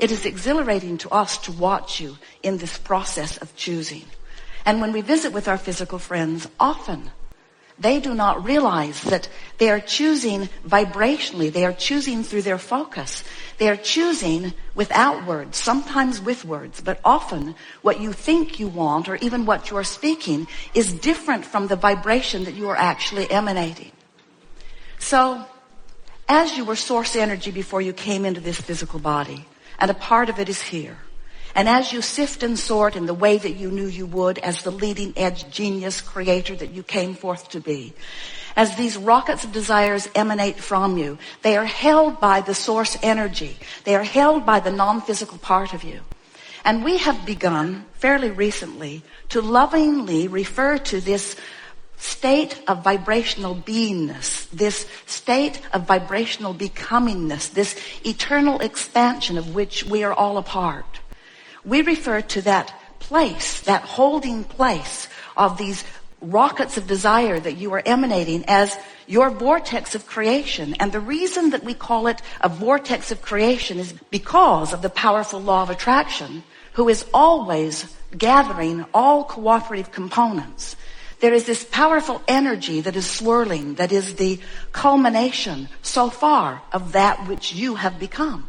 it is exhilarating to us to watch you in this process of choosing. And when we visit with our physical friends, often they do not realize that they are choosing vibrationally. They are choosing through their focus. They are choosing without words, sometimes with words, but often what you think you want or even what you are speaking is different from the vibration that you are actually emanating. So, as you were source energy before you came into this physical body, and a part of it is here, and as you sift and sort in the way that you knew you would as the leading edge genius creator that you came forth to be, as these rockets of desires emanate from you, they are held by the source energy. They are held by the non-physical part of you. And we have begun fairly recently to lovingly refer to this state of vibrational beingness, this state of vibrational becomingness, this eternal expansion of which we are all a part. We refer to that place, that holding place of these rockets of desire that you are emanating as your vortex of creation. And the reason that we call it a vortex of creation is because of the powerful law of attraction, who is always gathering all cooperative components. There is this powerful energy that is swirling, that is the culmination so far of that which you have become.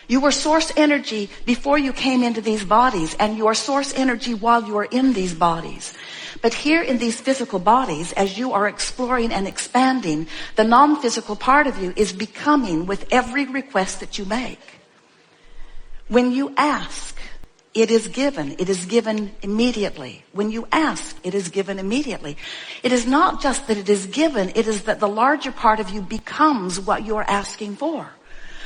You were source energy before you came into these bodies, and you are source energy while you are in these bodies. But here in these physical bodies, as you are exploring and expanding, the non-physical part of you is becoming with every request that you make. When you ask, it is given. It is given immediately. When you ask, it is given immediately. It is not just that it is given, it is that the larger part of you becomes what you are asking for.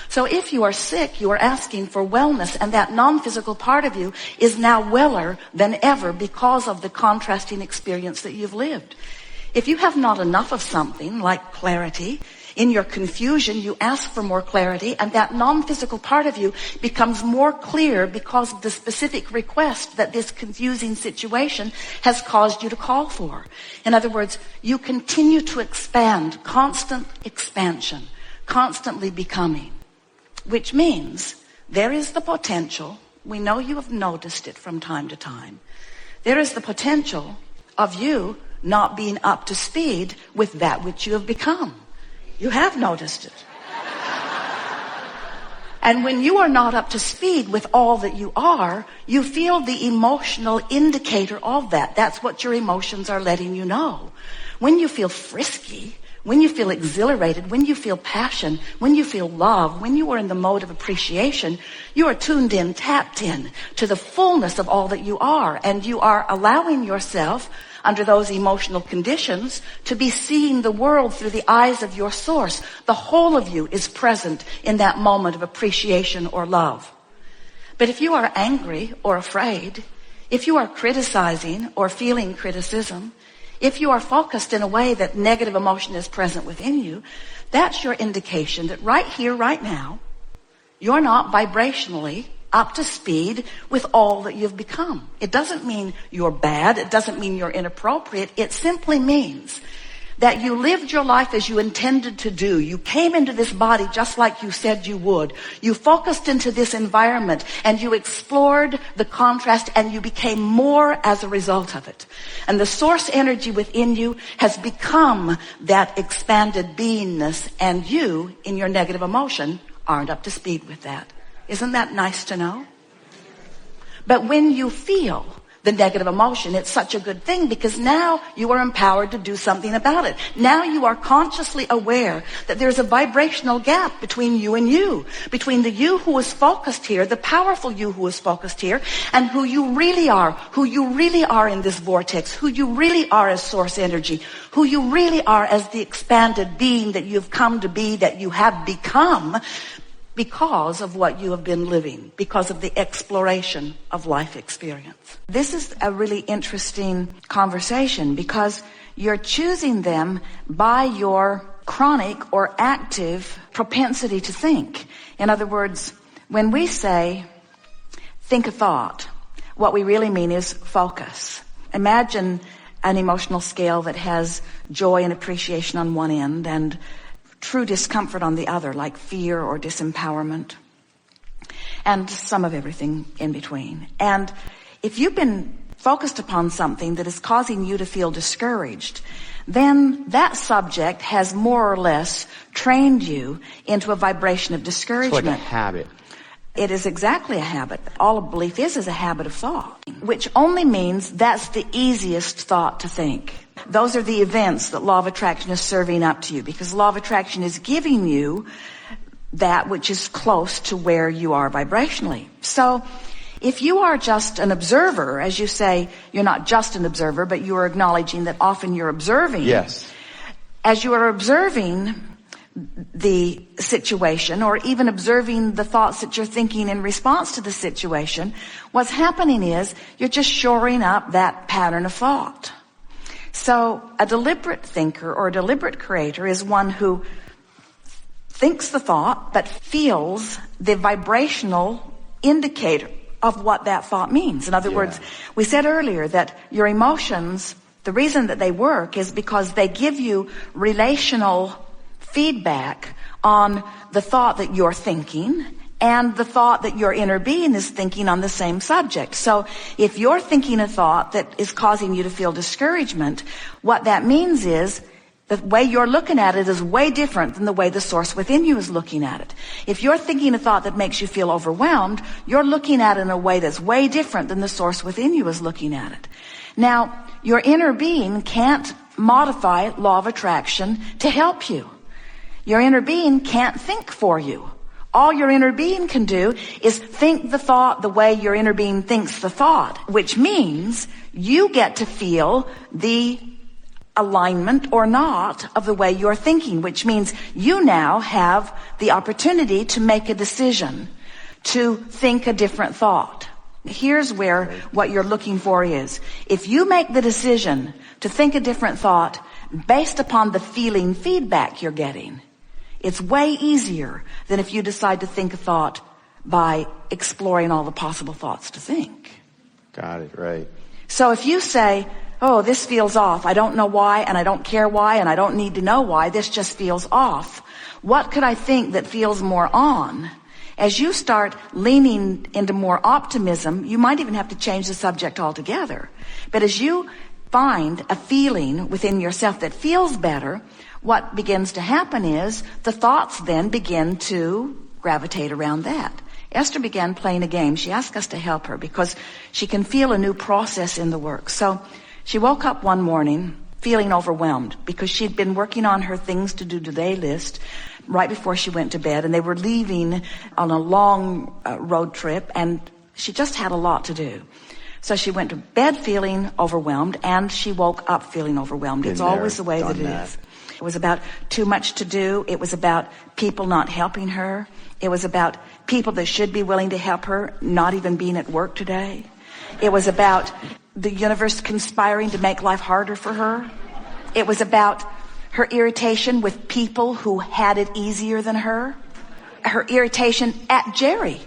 So if you are sick, you are asking for wellness, and that non-physical part of you is now weller than ever because of the contrasting experience that you've lived. If you have not enough of something, like clarity, in your confusion, you ask for more clarity, and that non-physical part of you becomes more clear because of the specific request that this confusing situation has caused you to call for. In other words, you continue to expand, constant expansion, constantly becoming. Which means there is the potential, we know you have noticed it from time to time, there is the potential of you not being up to speed with that which you have become. You have noticed it. And when you are not up to speed with all that you are, you feel the emotional indicator of that. That's what your emotions are letting you know. When you feel frisky, when you feel exhilarated, when you feel passion, when you feel love, when you are in the mode of appreciation, you are tuned in, tapped in to the fullness of all that you are. And you are allowing yourself, under those emotional conditions, to be seeing the world through the eyes of your source. The whole of you is present in that moment of appreciation or love. But if you are angry or afraid, if you are criticizing or feeling criticism, if you are focused in a way that negative emotion is present within you, that's your indication that right here, right now, you're not vibrationally up to speed with all that you've become. It doesn't mean you're bad. It doesn't mean you're inappropriate. It simply means that you lived your life as you intended to do. You came into this body just like you said you would. You focused into this environment and you explored the contrast and you became more as a result of it. And the source energy within you has become that expanded beingness, and you, in your negative emotion, aren't up to speed with that. Isn't that nice to know? But when you feel the negative emotion, it's such a good thing, because now you are empowered to do something about it. Now you are consciously aware that there's a vibrational gap between you and you, between the you who is focused here, the powerful you who is focused here, and who you really are in this vortex, who you really are as source energy, who you really are as the expanded being that you've come to be, that you have become, because of what you have been living, because of the exploration of life experience. This is a really interesting conversation, because you're choosing them by your chronic or active propensity to think. In other words, when we say, think a thought, what we really mean is focus. Imagine an emotional scale that has joy and appreciation on one end and true discomfort on the other, like fear or disempowerment. and some of everything in between. And if you've been focused upon something that is causing you to feel discouraged, then that subject has more or less trained you into a vibration of discouragement. It's like a habit. It is exactly a habit. All a belief is a habit of thought, which only means that's the easiest thought to think. Those are the events that law of attraction is serving up to you, because law of attraction is giving you that which is close to where you are vibrationally. So if you are just an observer, as you say, you're not just an observer, but you are acknowledging that often you're observing. Yes. As you are observing the situation, or even observing the thoughts that you're thinking in response to the situation, what's happening is you're just shoring up that pattern of thought. So a deliberate thinker or a deliberate creator is one who thinks the thought but feels the vibrational indicator of what that thought means. In other words, we said earlier that your emotions, the reason that they work is because they give you relational feedback on the thought that you're thinking and the thought that your inner being is thinking on the same subject. So if you're thinking a thought that is causing you to feel discouragement, what that means is the way you're looking at it is way different than the way the source within you is looking at it. If you're thinking a thought that makes you feel overwhelmed, you're looking at it in a way that's way different than the source within you is looking at it. Now, your inner being can't modify law of attraction to help you. Your inner being can't think for you. All your inner being can do is think the thought the way your inner being thinks the thought, which means you get to feel the alignment or not of the way you're thinking, which means you now have the opportunity to make a decision to think a different thought. Here's where what you're looking for is. If you make the decision to think a different thought based upon the feeling feedback you're getting, it's way easier than if you decide to think a thought by exploring all the possible thoughts to think. Got it, right. So if you say, oh, this feels off, I don't know why, and I don't care why, and I don't need to know why, this just feels off. What could I think that feels more on? As you start leaning into more optimism, you might even have to change the subject altogether. But as you find a feeling within yourself that feels better, what begins to happen is the thoughts then begin to gravitate around that. Esther began playing a game. She asked us to help her because she can feel a new process in the work. So she woke up one morning feeling overwhelmed because she'd been working on her things to do today list right before she went to bed, and they were leaving on a long road trip, and she just had a lot to do. So she went to bed feeling overwhelmed, and she woke up feeling overwhelmed. It's always the way that it is. It was about too much to do. It was about people not helping her. It was about people that should be willing to help her not even being at work today. It was about the universe conspiring to make life harder for her. It was about her irritation with people who had it easier than her. Her irritation at Jerry,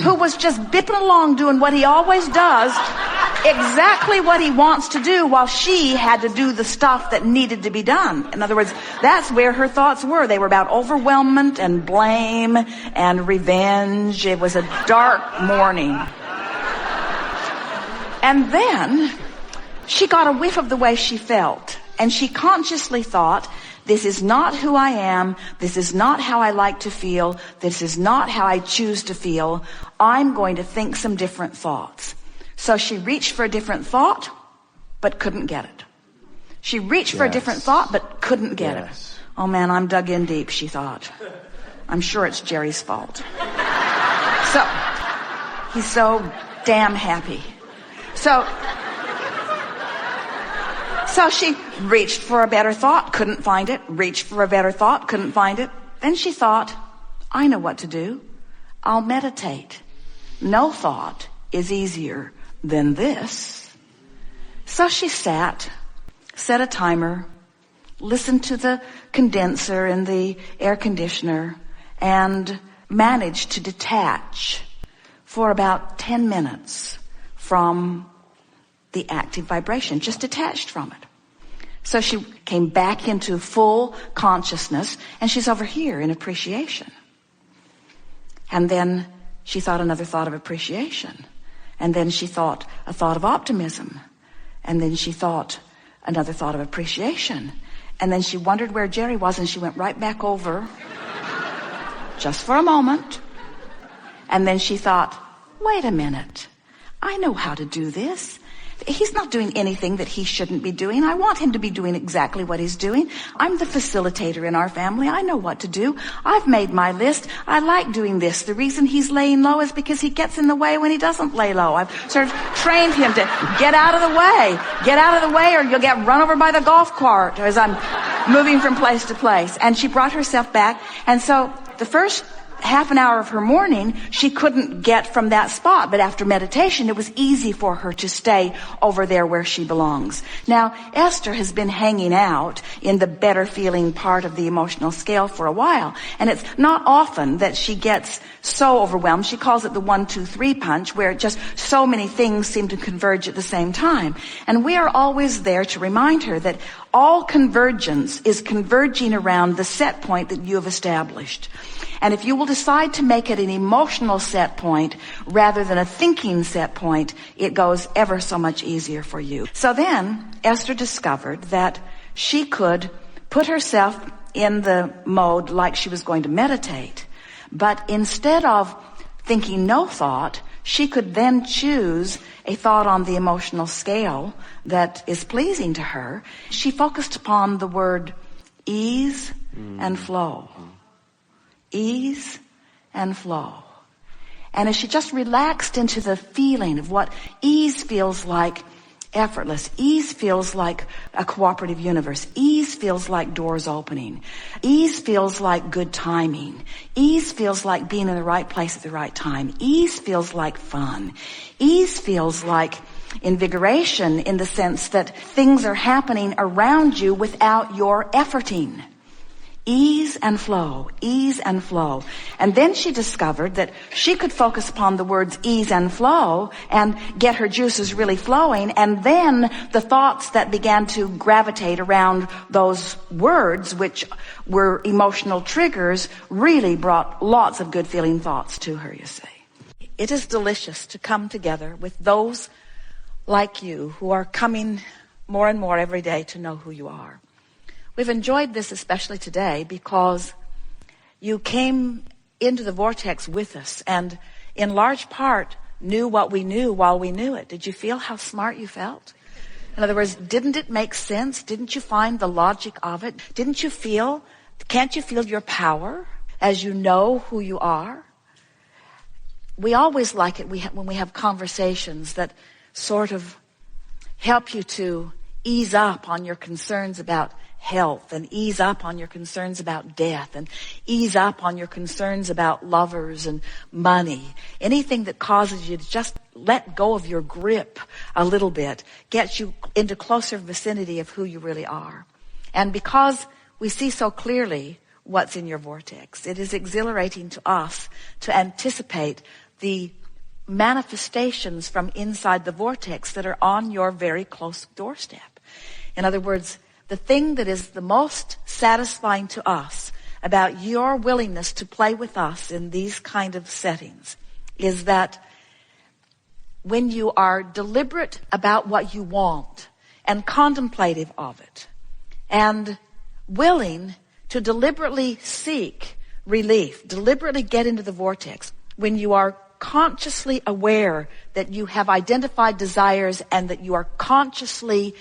who was just bipping along doing what he always does, exactly what he wants to do, while she had to do the stuff that needed to be done. In other words, that's where her thoughts were. They were about overwhelmment and blame and revenge. It was a dark morning. And then she got a whiff of the way she felt, and she consciously thought, this is not who I am. This is not how I like to feel. This is not how I choose to feel. I'm going to think some different thoughts. So she reached for a different thought, but couldn't get it. She reached for a different thought, but couldn't get it. Oh man, I'm dug in deep, she thought. I'm sure it's Jerry's fault. So, he's so damn happy. So she reached for a better thought, couldn't find it. Reached for a better thought, couldn't find it. Then she thought, I know what to do. I'll meditate. No thought is easier than this. So she sat, set a timer, listened to the condenser in the air conditioner, and managed to detach for about 10 minutes from the active vibration, just detached from it. So she came back into full consciousness, and she's over here in appreciation. And then she thought another thought of appreciation. And then she thought a thought of optimism. And then she thought another thought of appreciation. And then she wondered where Jerry was, and she went right back over just for a moment. And then she thought, wait a minute. I know how to do this. He's not doing anything that he shouldn't be doing. I want him to be doing exactly what he's doing. I'm the facilitator in our family. I know what to do. I've made my list. I like doing this. The reason he's laying low is because he gets in the way when he doesn't lay low. I've sort of trained him to get out of the way. Get out of the way or you'll get run over by the golf cart as I'm moving from place to place. And she brought herself back. And so the first half an hour of her morning, she couldn't get from that spot. But after meditation, it was easy for her to stay over there where she belongs. Now, Esther has been hanging out in the better feeling part of the emotional scale for a while. And it's not often that she gets so overwhelmed. She calls it the 1, 2, 3 punch, where just so many things seem to converge at the same time. And we are always there to remind her that all convergence is converging around the set point that you have established. And if you will decide to make it an emotional set point rather than a thinking set point, it goes ever so much easier for you. So then Esther discovered that she could put herself in the mode like she was going to meditate. But instead of thinking no thought, she could then choose a thought on the emotional scale that is pleasing to her. She focused upon the word ease and flow. Ease and flow. And as she just relaxed into the feeling of what ease feels like, effortless. Ease feels like a cooperative universe. Ease feels like doors opening. Ease feels like good timing. Ease feels like being in the right place at the right time. Ease feels like fun. Ease feels like invigoration in the sense that things are happening around you without your efforting. Ease and flow, ease and flow. And then she discovered that she could focus upon the words ease and flow and get her juices really flowing. And then the thoughts that began to gravitate around those words, which were emotional triggers, really brought lots of good feeling thoughts to her, you see. It is delicious to come together with those like you who are coming more and more every day to know who you are. We've enjoyed this especially today because you came into the vortex with us and in large part knew what we knew while we knew it. Did you feel how smart you felt? In other words, didn't it make sense? Didn't you find the logic of it? Can't you feel your power as you know who you are? We always like it when we have conversations that sort of help you to ease up on your concerns about health and ease up on your concerns about death and ease up on your concerns about lovers and money. Anything that causes you to just let go of your grip a little bit gets you into closer vicinity of who you really are. And because we see so clearly what's in your vortex, it is exhilarating to us to anticipate the manifestations from inside the vortex that are on your very close doorstep. In other words, the thing that is the most satisfying to us about your willingness to play with us in these kind of settings is that when you are deliberate about what you want and contemplative of it and willing to deliberately seek relief, deliberately get into the vortex, when you are consciously aware that you have identified desires and that you are consciously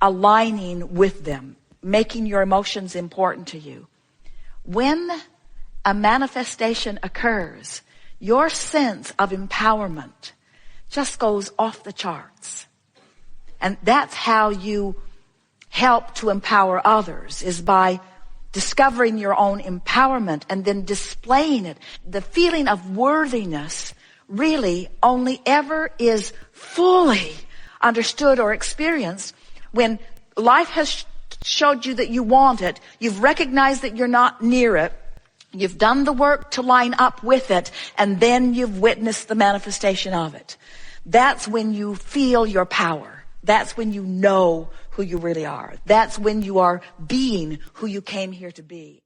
aligning with them, making your emotions important to you. When a manifestation occurs, your sense of empowerment just goes off the charts. And that's how you help to empower others, is by discovering your own empowerment and then displaying it. The feeling of worthiness really only ever is fully understood or experienced when life has showed you that you want it, you've recognized that you're not near it, you've done the work to line up with it, and then you've witnessed the manifestation of it. That's when you feel your power. That's when you know who you really are. That's when you are being who you came here to be.